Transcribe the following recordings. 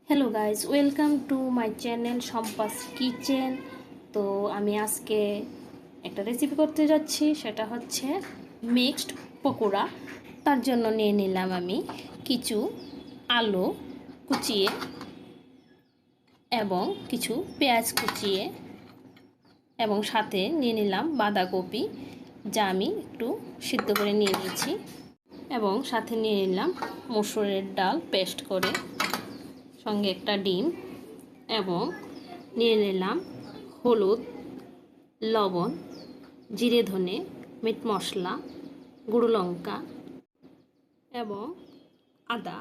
Hello guys, welcome to my channel সম্পাস kitchen. তো আমি আজকে একটা রেসিপি করতে যাচ্ছি, সেটা হচ্ছে মিক্সড পকোড়া। তার জন্য নিয়ে নিলাম আমি কিছু আলু কুচিয়ে এবং কিছু পেঁয়াজ কুচিয়ে এবং সাথে নিয়ে নিলাম বাঁধাকপি, যা আমি একটু সিদ্ধ করে নিয়ে নিয়েছি, এবং সাথে নিয়ে নিলাম মসুরের ডাল পেস্ট করে, সঙ্গে একটা ডিম, এবং নিয়ে নিলাম হলুদ, লবণ, জিরে ধনে, মিট মশলা, গুঁড়ো লঙ্কা এবং আদা।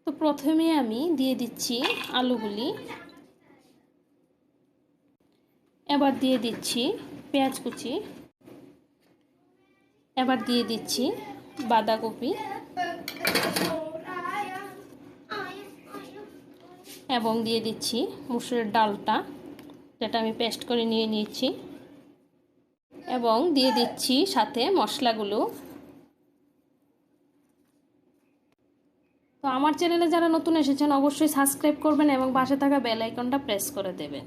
তো প্রথমে আমি দিয়ে দিচ্ছি আলুগুলি, এবার দিয়ে দিচ্ছি পেঁয়াজ কুচি, এবার দিয়ে দিচ্ছি বাঁধাকপি এবং দিয়ে দিচ্ছি মুসুরের ডালটা, যেটা আমি পেস্ট করে নিয়ে নিয়েছি, এবং দিয়ে দিচ্ছি সাথে মশলাগুলো। তো আমার চ্যানেলে যারা নতুন এসেছেন অবশ্যই সাবস্ক্রাইব করবেন এবং পাশে থাকা বেল আইকনটা প্রেস করে দেবেন।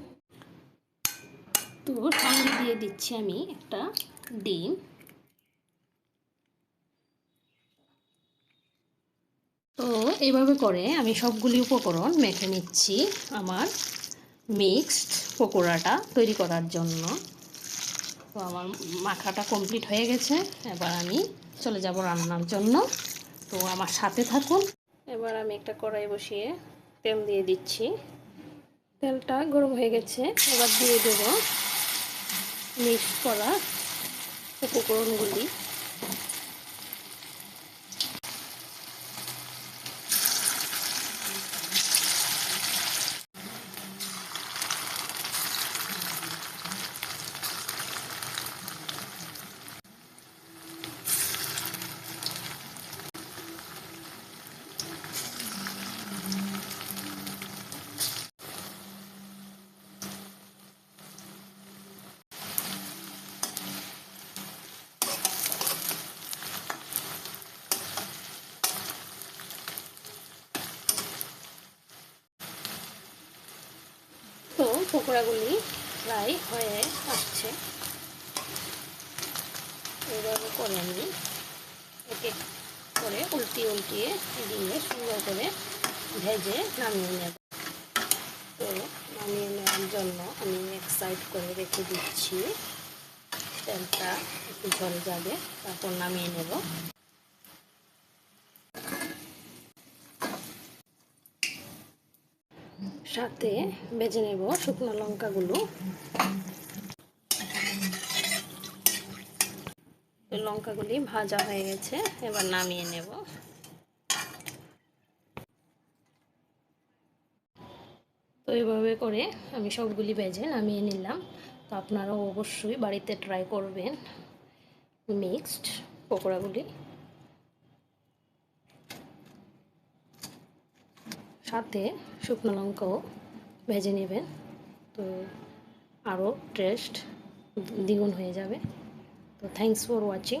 তো সঙ্গে দিয়ে দিচ্ছি আমি একটা ডিম। তো এইভাবে করে আমি সবগুলি উপকরণ মেখে নিচ্ছি আমার মিক্সড পকোড়াটা তৈরি করার জন্য। তো আমার মাখাটা কমপ্লিট হয়ে গেছে, এবার আমি চলে যাব রান্নার জন্য। তো আমার সাথে থাকুন। এবার আমি একটা কড়াই বসিয়ে তেল দিয়ে দিচ্ছি। তেলটা গরম হয়ে গেছে, এবার দিয়ে দেব মিক্স করা উপকরণগুলি। তো পকোড়াগুলি প্রায় হয়ে আসছে, এইভাবে করে আমি এক এক করে উল্টিয়ে দিয়ে সুন্দর করে ভেজে নামিয়ে নেব। তো নামিয়ে নেওয়ার জন্য আমি এক সাইড করে রেখে দিচ্ছি, তেলটা একটু ঝরে যাবে, তারপর নামিয়ে নেব। সাথে ভেজে নেব শুকনো লঙ্কাগুলো। লঙ্কাগুলি ভাজা হয়ে গেছে, এবার নামিয়ে নেব। তো এইভাবে করে আমি সবগুলি ভেজে নামিয়ে নিলাম। তো আপনারাও অবশ্যই বাড়িতে ট্রাই করবেন মিক্সড পকোড়াগুলি। সাথে শুকনো লঙ্কাও ভেজে নেবেন, তো আরও টেস্ট দ্বিগুণ হয়ে যাবে। তো থ্যাংকস ফর ওয়াচিং।